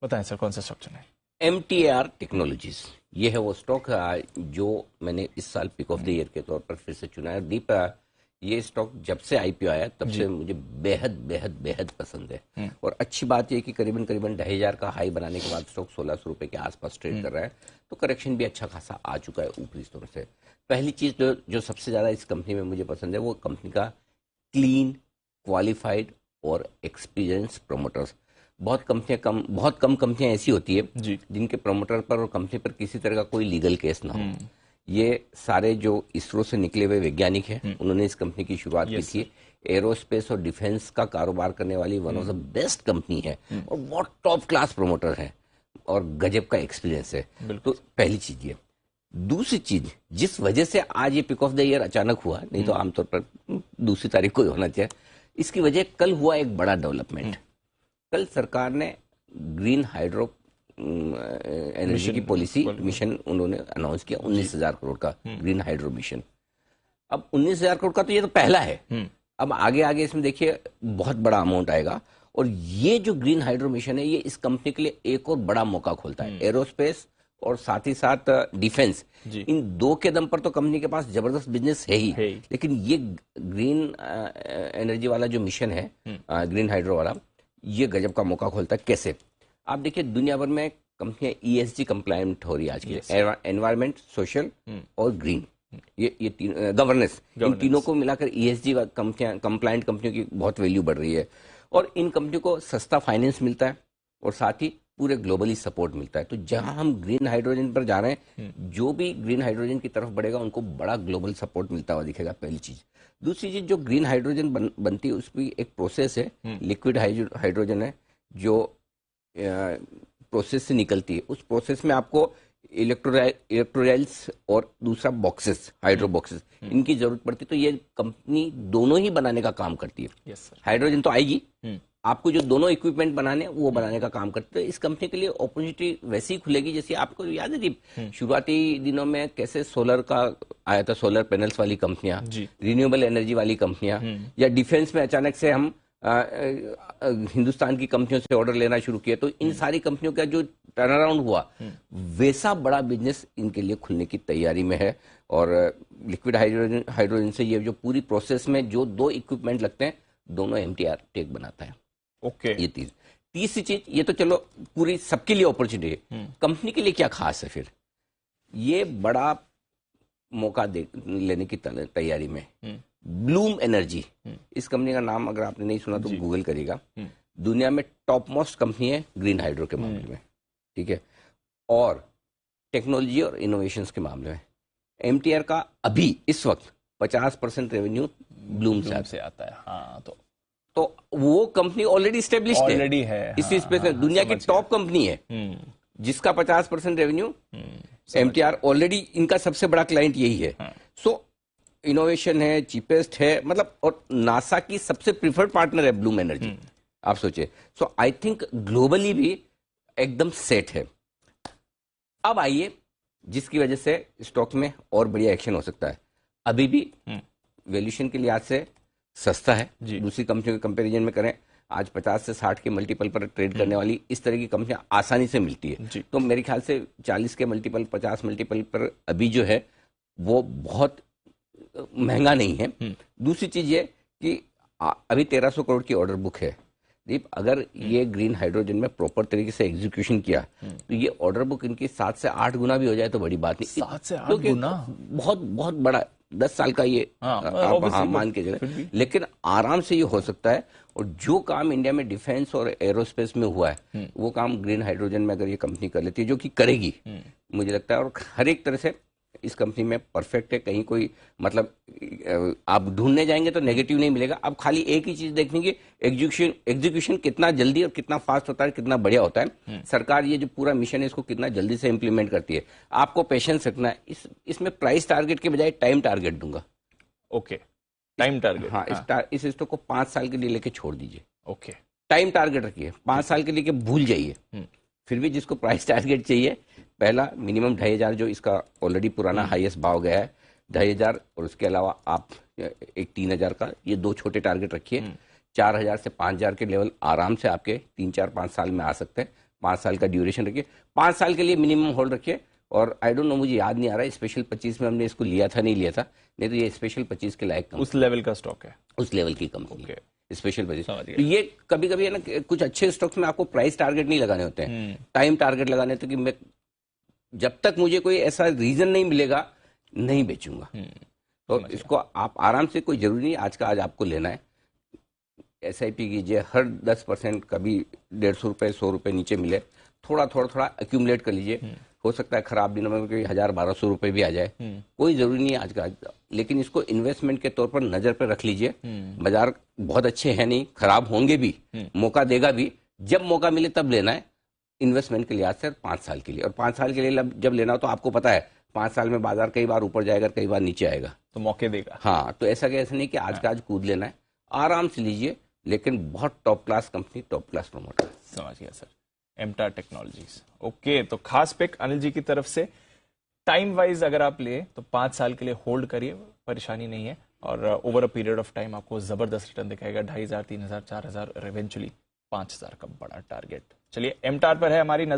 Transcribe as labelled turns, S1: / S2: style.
S1: बताएं सर, कौन सा स्टॉक चुना है?
S2: MTAR टेक्नोलॉजीज, ये है वो स्टॉक जो मैंने इस साल पिक ऑफ द ईयर के तौर पर फिर से चुना है। दीप, ये स्टॉक जब से IPO आया तब से मुझे बेहद बेहद बेहद पसंद है। और अच्छी बात यह कि करीबन करीबन 2,500 का हाई बनाने के बाद स्टॉक 1,600 रुपए के आसपास ट्रेड कर रहा है। तो करेक्शन भी अच्छा खासा आ चुका है ऊपरी स्तर से। पहली चीज जो सबसे ज्यादा इस कंपनी में मुझे पसंद है वो कंपनी का क्लीन, क्वालिफाइड और एक्सपीरियंस प्रोमोटर्स। बहुत कम कंपनियां ऐसी होती है जिनके प्रोमोटर पर और कंपनी पर किसी तरह का कोई लीगल केस ना हो। ये सारे जो इसरो से निकले हुए वैज्ञानिक हैं, उन्होंने इस कंपनी की शुरुआत की थी। एरोस्पेस और डिफेंस का कारोबार करने वाली one of the best company है और बहुत टॉप क्लास प्रोमोटर है और गजब का एक्सपीरियंस है। तो पहली चीज ये। दूसरी चीज, जिस वजह से आज ये पिक ऑफ द ईयर अचानक हुआ, नहीं तो आमतौर पर दूसरी तारीख को ही होना चाहिए, इसकी वजह कल हुआ एक बड़ा डेवलपमेंट। कल सरकार ने ग्रीन हाइड्रो एनर्जी की पॉलिसी मिशन उन्होंने अनाउंस किया, 19,000 करोड़ का ग्रीन हाइड्रो मिशन। अब 19,000 करोड़ का तो ये तो पहला है। अब आगे आगे इसमें देखिए बहुत बड़ा अमाउंट आएगा। और ये जो ग्रीन हाइड्रो मिशन है, ये इस कंपनी के लिए एक और बड़ा मौका खोलता है। एरोस्पेस और साथ ही साथ डिफेंस, इन दो के दम पर तो कंपनी के पास जबरदस्त बिजनेस है ही, लेकिन ये ग्रीन एनर्जी वाला जो मिशन है, ग्रीन हाइड्रो वाला, ये गजब का मौका खोलता है। कैसे? आप देखिए दुनिया भर में कंपनियां ESG कंप्लायंट हो रही है आज की, एनवायरमेंट, सोशल और ग्रीन, ये तीन गवर्नेंस, इन तीनों को मिलाकर ESG कंपनियां, कंप्लायंट कंपनियों की बहुत वैल्यू बढ़ रही है। और इन कंपनियों को सस्ता फाइनेंस मिलता है और साथ ही पूरे ग्लोबली सपोर्ट मिलता है। तो जहां हम ग्रीन हाइड्रोजन पर जा रहे हैं, जो भी ग्रीन हाइड्रोजन की तरफ बढ़ेगा उनको बड़ा ग्लोबल सपोर्ट मिलता हुआ दिखेगा, पहली चीज। दूसरी चीज, जो ग्रीन हाइड्रोजन बनती है उसकी एक प्रोसेस है, लिक्विड हाइड्रोजन है, जो प्रोसेस से निकलती है। उस प्रोसेस में आपको इलेक्ट्रोलाइट्स और दूसरा बॉक्सेस, हाइड्रो बॉक्सेस, इनकी जरूरत पड़ती है। तो ये कंपनी दोनों ही बनाने का काम करती है। हाइड्रोजन तो आएगी, आपको जो दोनों इक्विपमेंट बनाने वो बनाने का काम करते हैं। इस कंपनी के लिए अपॉर्चुनिटी वैसी खुलेगी जैसे आपको याद है दीप, शुरुआती दिनों में कैसे सोलर का आया था, सोलर पैनल्स वाली कंपनियां, रिन्यूएबल एनर्जी वाली कंपनियां, या डिफेंस में अचानक से हम हिंदुस्तान की कंपनियों से ऑर्डर लेना शुरू किया। तो इन सारी कंपनियों का जो टर्न अराउंड हुआ, वैसा बड़ा बिजनेस इनके लिए खुलने की तैयारी में है। और लिक्विड हाइड्रोजन से ये जो पूरी प्रोसेस में जो दो इक्विपमेंट लगते हैं, दोनों MTR टेक बनाता है। ये तीसरी चीज, ये तो चलो पूरी सबके लिए अपॉर्चुनिटी है। कंपनी के लिए क्या खास है फिर? ये बड़ा मौका लेने की तैयारी में ब्लूम एनर्जी, इस कंपनी का नाम अगर आपने नहीं सुना तो गूगल करिएगा। दुनिया में टॉप मोस्ट कंपनी है ग्रीन हाइड्रो के मामले में, ठीक है, और टेक्नोलॉजी और इनोवेशंस के मामले में। MTR का अभी इस वक्त 50% रेवेन्यू ब्लूम से आता है।
S1: हाँ,
S2: तो वो कंपनी ऑलरेडी स्टेब्लिश्ड है इसी स्पेस में, दुनिया की टॉप कंपनी है जिसका 50% रेवेन्यू MTR ऑलरेडी, इनका सबसे बड़ा क्लाइंट यही है। सो इनोवेशन है, चीपेस्ट है, मतलब, और नासा की सबसे प्रिफर्ड पार्टनर है ब्लूम एनर्जी, आप सोचिए। सो आई थिंक ग्लोबली भी एकदम सेट है। अब आइए जिसकी वजह से स्टॉक में और बढ़िया एक्शन हो सकता है। अभी भी वैल्यूएशन के लिहाज से सस्ता है, दूसरी कंपनियों के कंपैरिजन में करें, आज 50 से 60 के मल्टीपल पर ट्रेड करने वाली इस तरह की कंपनियां आसानी से मिलती है। तो मेरे ख्याल से 40 के मल्टीपल, 50 मल्टीपल पर अभी जो है वो बहुत महंगा नहीं है। दूसरी चीज ये कि अभी 1,300 करोड़ की ऑर्डर बुक है दीप। अगर ये ग्रीन हाइड्रोजन में प्रॉपर तरीके से एग्जीक्यूशन किया तो ये ऑर्डर बुक इनकी 7 से 8 गुना भी हो जाए तो बड़ी बात नहीं।
S1: 7 से 8 गुना
S2: बहुत बहुत बड़ा, 10 साल का ये आप मान के चले, लेकिन आराम से ये हो सकता है। और जो काम इंडिया में डिफेंस और एरोस्पेस में हुआ है, वो काम ग्रीन हाइड्रोजन में अगर ये कंपनी कर लेती है, जो कि करेगी मुझे लगता है, और हर एक तरह से इस कंपनी में परफेक्ट है। कहीं कोई मतलब आप ढूंढने जाएंगे तो नेगेटिव नहीं मिलेगा। अब खाली एक ही चीज देखने की, एग्जीक्यूशन कितना जल्दी और कितना फास्ट होता है, कितना बढ़िया होता है। सरकार ये जो पूरा मिशन है इसको कितना जल्दी से इंप्लीमेंट करती है। आपको पेशेंस रखना है। इसमें प्राइस टारगेट के बजाय टाइम टारगेट दूंगा।
S1: Okay, time target.
S2: हाँ, इस स्टॉक को 5 साल के लिए लेके छोड़ दीजिए।
S1: ओके,
S2: टाइम टारगेट रखिए, 5 साल के लिए भूल जाइए। फिर भी जिसको प्राइस टारगेट चाहिए, पहला मिनिमम 2,500 जो इसका ऑलरेडी पुराना हाईएस्ट भाव गया है, 2,500, और उसके अलावा आप एक 3,000 का, ये दो छोटे टारगेट रखिए। 4,000 से 5,000 के लेवल आराम से आपके 3, 4, 5 साल में आ सकते हैं। 5 साल का ड्यूरेशन रखिए, 5 साल के लिए मिनिमम होल्ड रखिए। और आई डोंट नो, मुझे याद नहीं आ रहा है स्पेशल 25 में हमने इसको लिया था नहीं लिया था, नहीं तो ये स्पेशल 25 के लायक
S1: उस लेवल का स्टॉक है।
S2: उस लेवल की कंपनी
S1: ओके,
S2: स्पेशल 25।
S1: समझ गया।
S2: तो ये कभी कभी है ना, कुछ अच्छे स्टॉक्स में आपको प्राइस टारगेट नहीं लगाने होते हैं, टाइम टारगेट लगाने होते हैं कि मैं जब तक मुझे कोई ऐसा रीजन नहीं मिलेगा नहीं बेचूंगा। तो इसको आप आराम से, कोई जरूरी नहीं आज का आज आपको लेना है, SIP कीजिए, हर 10% कभी 150 रुपए 100 रुपए नीचे मिले, थोड़ा थोड़ा थोड़ा एक्यूमुलेट कर लीजिए। हो सकता है खराब दिनों में कोई 1000-1200 रुपए भी आ जाए, कोई जरूरी नहीं है आज का आज, लेकिन इसको इन्वेस्टमेंट के तौर पर नजर पर रख लीजिए। बाजार बहुत अच्छे हैं नहीं, खराब होंगे भी, मौका देगा भी, जब मौका मिले तब लेना है। इन्वेस्टमेंट के लिहाज से 5 साल के लिए, और 5 साल के लिए जब लेना हो तो आपको पता है 5 साल में बाजार कई बार ऊपर जाएगा, कई बार नीचे आएगा,
S1: तो मौके देगा।
S2: हाँ, तो ऐसा नहीं कि आज का आज कूद लेना है, आराम से लीजिए, लेकिन बहुत top class company, top class promoter.
S1: समझ गया सर। एमटार technologies, okay. तो खास पिक अनिल जी की तरफ से। टाइम वाइज अगर आप ले तो 5 साल के लिए होल्ड करिए, परेशानी नहीं है, और over a period of time आपको जबरदस्त रिटर्न दिखाएगा। 2500, 3000, 4000 और इवेंचुअली 5000 का बड़ा टारगेट। चलिए, एमटार पर है हमारी नजर।